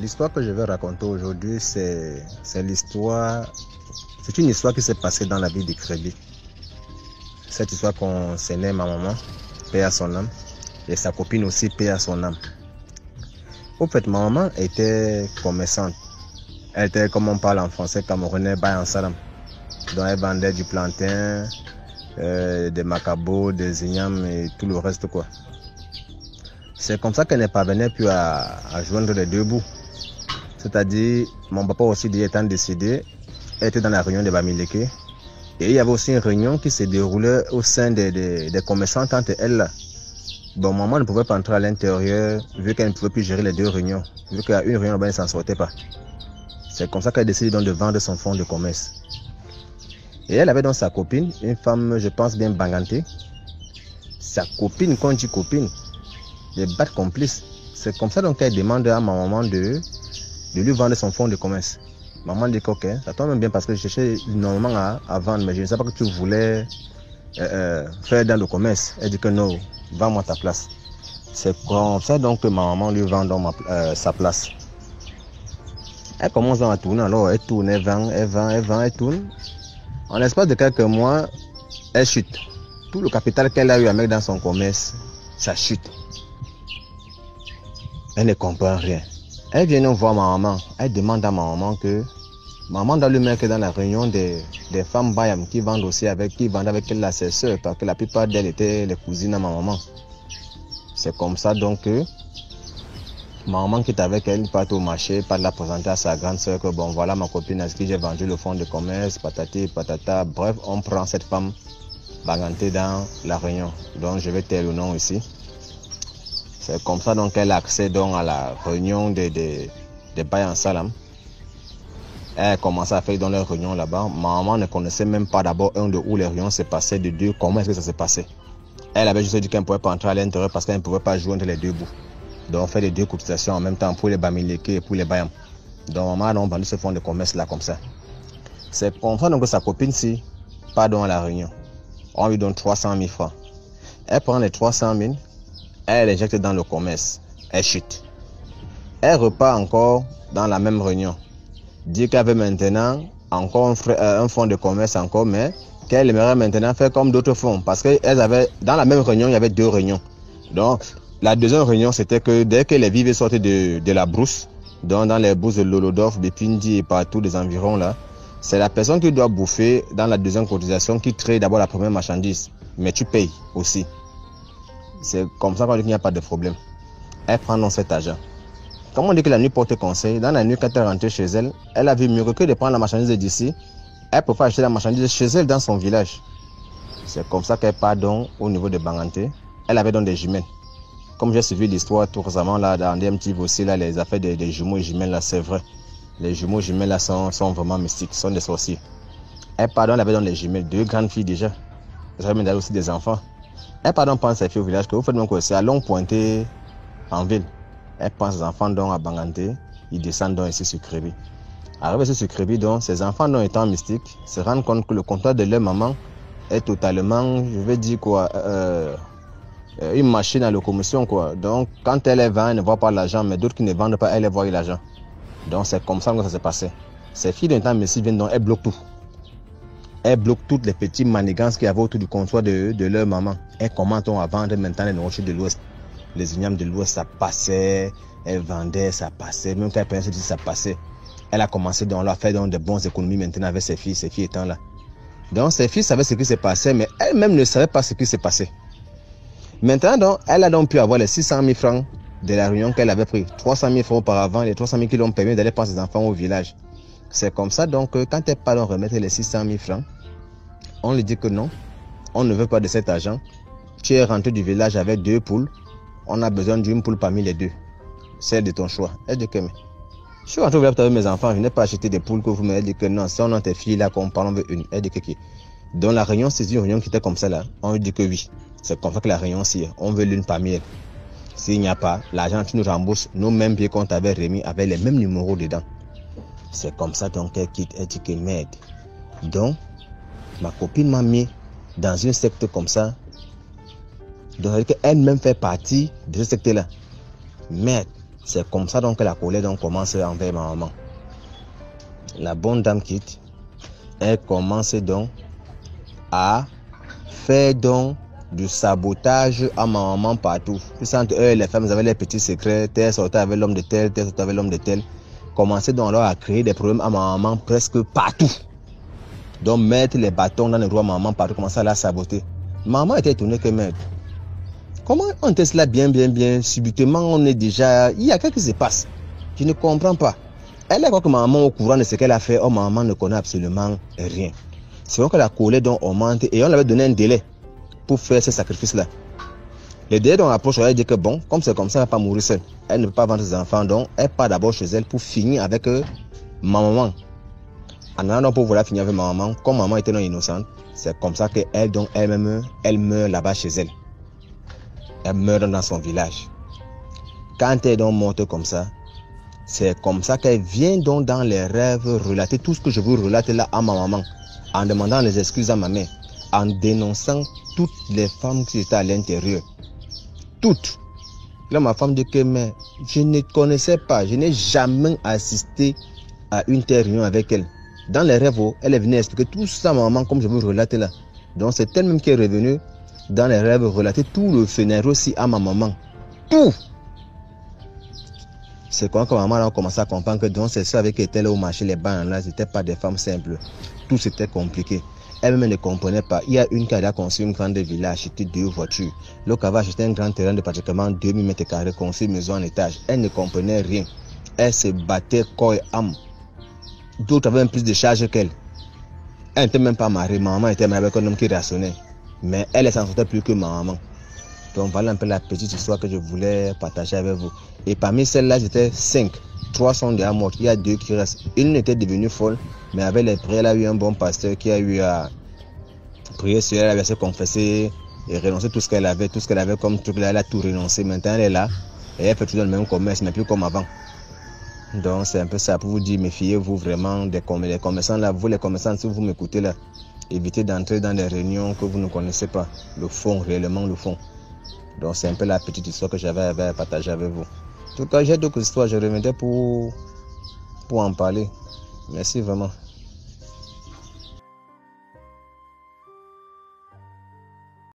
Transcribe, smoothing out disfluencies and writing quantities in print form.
L'histoire que je vais raconter aujourd'hui, c'est l'histoire. C'est une histoire qui s'est passée dans la ville de Créby. Cette histoire concernait ma maman, paix à son âme, et sa copine aussi, paix à son âme. Au fait, ma maman était commerçante. Elle était, comme on parle en français camerounais, bayan salam. Donc elle vendait du plantain, des macabos, des ignames et tout le reste quoi. C'est comme ça qu'elle ne parvenait plus à joindre les deux bouts. C'est-à-dire, mon papa aussi étant décédé, elle était dans la réunion de Bamileke. Et il y avait aussi une réunion qui se déroulait au sein des commerçantes entre elles là. Bon, maman ne pouvait pas entrer à l'intérieur vu qu'elle ne pouvait plus gérer les deux réunions. Vu qu'à une réunion, elle ne s'en sortait pas. C'est comme ça qu'elle a décidé donc de vendre son fonds de commerce. Et elle avait donc sa copine, une femme, je pense bien bangantée. Sa copine, quand on dit copine, des bad complices. C'est comme ça donc qu'elle demande à ma maman de lui vendre son fonds de commerce. Maman dit ok, ça tombe bien parce que je cherchais normalement à vendre, mais je ne sais pas que tu voulais faire dans le commerce. Elle dit que non, vends-moi ta place. C'est comme ça donc que ma maman lui vend donc sa place. Elle commence donc à tourner, alors elle tourne, elle vend, elle tourne. En l'espace de quelques mois, elle chute. Tout le capital qu'elle a eu à mettre dans son commerce, ça chute. Elle ne comprend rien. Elle vient nous voir ma maman. Elle demande à ma maman que maman doit lui mettre dans la réunion des femmes bayam qui vendent aussi qui vendent avec elle là, ses soeurs, parce que la plupart d'elles étaient les cousines à ma maman. C'est comme ça donc que ma maman qui est avec elle part au marché, part la présenter à sa grande soeur que bon voilà ma copine à qui j'ai vendu le fonds de commerce, patati, patata. Bref, on prend cette femme bangantée dans la réunion. Donc je vais taire le nom ici. C'est comme ça donc qu'elle a accès donc à la réunion des Bayan Salam. Elle a commencé à faire dans leur réunion là-bas. Maman ne connaissait même pas d'abord où les réunions se passaient, de deux, comment est-ce que ça s'est passé. Elle avait juste dit qu'elle ne pouvait pas entrer à l'intérieur parce qu'elle ne pouvait pas joindre les deux bouts. Donc on fait les deux cotisations en même temps pour les Bamileke et pour les Bayam. Donc maman a vendu ce fonds de commerce là comme ça. C'est comme ça donc que sa copine si part donc à la réunion. On lui donne 300 000 francs. Elle prend les 300 000. Elle injecte dans le commerce, elle chute. Elle repart encore dans la même réunion. Dit qu'elle avait maintenant encore un fonds de commerce encore, mais qu'elle aimerait maintenant faire comme d'autres fonds. Parce que dans la même réunion, il y avait deux réunions. Donc, la deuxième réunion, c'était que dès que les vivres sortent de la brousse, donc dans les bourses de Lolodorf, de Pindi et partout des environs là, c'est la personne qui doit bouffer dans la deuxième cotisation qui crée d'abord la première marchandise. Mais tu payes aussi. C'est comme ça qu'on dit qu'il n'y a pas de problème. Elle prend dans cet argent. Comme on dit que la nuit porte conseil, dans la nuit quand elle est rentrée chez elle, elle a vu mieux que de prendre la marchandise d'ici. Elle peut pas acheter la marchandise chez elle dans son village. C'est comme ça qu'elle part donc au niveau de Banganté. Elle avait donc des jumelles. Comme j'ai suivi l'histoire tout récemment là, dans DMTV aussi, là, les affaires des jumeaux et jumelles là, c'est vrai. Les jumeaux et jumelles là sont vraiment mystiques, sont des sorciers. Elle part donc, elle avait donc des jumelles, deux grandes filles déjà. Elle avait même aussi des enfants. Elle part donc prendre ses filles au village, que vous faites donc c'est à long pointer en ville. Elle prend ses enfants donc à Banganté, ils descendent donc ici sur Créby. Arrivé ici sur Créby, donc, ces enfants donc étant mystiques, se rendent compte que le comptoir de leur maman est totalement, je vais dire quoi, une machine à locomotion quoi. Donc quand elle vend, elle ne voit pas l'argent, mais d'autres qui ne vendent pas, elle voit l'argent. Donc c'est comme ça que ça s'est passé. Ces filles d'un temps mystiques viennent donc, elles bloquent tout. Elles bloquent toutes les petites manigances qu'il y avait autour du comptoir de leur maman. Elles commencent à vendre maintenant les nourritures de l'Ouest. Les ignames de l'Ouest, ça passait. Elle vendait, ça passait. Même quand elle prenait ça passait. Elle a commencé donc à faire donc de bonnes économies maintenant avec ses filles étant là. Donc ses filles savaient ce qui s'est passé, mais elle-même ne savait pas ce qui s'est passé. Maintenant, donc, elle a donc pu avoir les 600 000 francs de la réunion qu'elle avait pris. 300 000 francs auparavant, les 300 000 qui l'ont permis d'aller prendre ses enfants au village. C'est comme ça donc que quand elle part donc remettre les 600 000 francs, on lui dit que non, on ne veut pas de cet argent. Tu es rentré du village avec 2 poules. On a besoin d'une poule parmi les 2. Celle de ton choix. Elle dit que mais je suis rentré au village avec mes enfants, je n'ai pas acheté des poules que vous m'avez dit que non, si on a tes filles là qu'on parle, on veut une. Elle dit que qui. Dans la réunion, c'est une réunion qui était comme ça là. On lui dit que oui. C'est comme ça que la réunion si on veut l'une parmi elles. S'il n'y a pas, l'argent tu nous rembourses, nous mêmes billets qu'on t'avait remis avec les mêmes numéros dedans. C'est comme ça donc qu'elle quitte, elle dit que merde. Donc, ma copine m'a mis dans une secte comme ça. Donc elle-même fait partie de ce secte là. Merde, C'est comme ça donc que la colère donc commence envers ma maman. La bonne dame quitte. Elle commence donc à faire donc du sabotage à ma maman partout. Puis entre eux, les femmes avaient les petits secrets. Tel sortait avec l'homme de tel, tel sortait avec l'homme de tel. Commençaient donc alors à créer des problèmes à ma maman presque partout. Donc mettre les bâtons dans les roues à ma maman partout, commencer à la saboter. Maman était étonnée que merde. Comment on teste là bien, subitement on est déjà... Il y a quelque chose qui se passe. Je ne comprends pas. Elle est quoi que maman au courant de ce qu'elle a fait. Oh, maman ne connaît absolument rien. C'est vrai que la colère donc augmente et on lui avait donné un délai pour faire ce sacrifice-là. Le délai donc approche, elle dit que bon, comme c'est comme ça, elle ne va pas mourir seule. Elle ne peut pas vendre ses enfants, donc elle part d'abord chez elle pour finir avec ma maman. En allant donc pour vouloir finir avec ma maman, comme maman était non innocente, c'est comme ça qu'elle donc elle-même, elle meurt là-bas chez elle. Elle meurt dans son village. Quand elle est donc morte comme ça, c'est comme ça qu'elle vient donc dans les rêves relater tout ce que je vous relate là à ma maman, en demandant les excuses à ma mère, en dénonçant toutes les femmes qui étaient à l'intérieur. Toutes. Là, ma femme dit que mais je ne connaissais pas, je n'ai jamais assisté à une telle réunion avec elle. Dans les rêves, elle est venue expliquer tout ça à ma maman comme je vous relate là. Donc c'est elle-même qui est revenue dans les rêves relater tout le scénario aussi à ma maman. Tout. C'est quand maman a commencé à comprendre que donc c'est ça avec qui était là au marché, les bancs là, c'était pas des femmes simples. Tout c'était compliqué. Elle-même ne comprenait pas. Il y a une qui a construit une grande villa, acheté 2 voitures. L'autre avait acheté un grand terrain de pratiquement 2000 mètres carrés, construit une maison en étage. Elle ne comprenait rien. Elle se battait corps et âme. D'autres avaient plus de charge qu'elle. Elle n'était même pas mariée. Ma maman était mariée avec un homme qui réactionnait. Mais elle ne s'en sortait plus que ma maman. Donc voilà un peu la petite histoire que je voulais partager avec vous. Et parmi celles-là, j'étais 5. 3 sont déjà mortes. Il y a 2 qui restent. Une était devenue folle, mais avec les prières, elle a eu un bon pasteur qui a eu à prier sur elle, elle a se confesser et renoncer tout ce qu'elle avait comme truc là, elle a tout renoncé. Maintenant elle est là et elle fait toujours le même commerce, mais plus comme avant. Donc c'est un peu ça pour vous dire, méfiez-vous vraiment des commerçants là. Vous les commerçants, si vous m'écoutez là, évitez d'entrer dans des réunions que vous ne connaissez pas. Le fond, réellement le fond. Donc c'est un peu la petite histoire que j'avais à partager avec vous. En tout cas, j'ai d'autres histoires, je reviendrai pour en parler. Merci vraiment.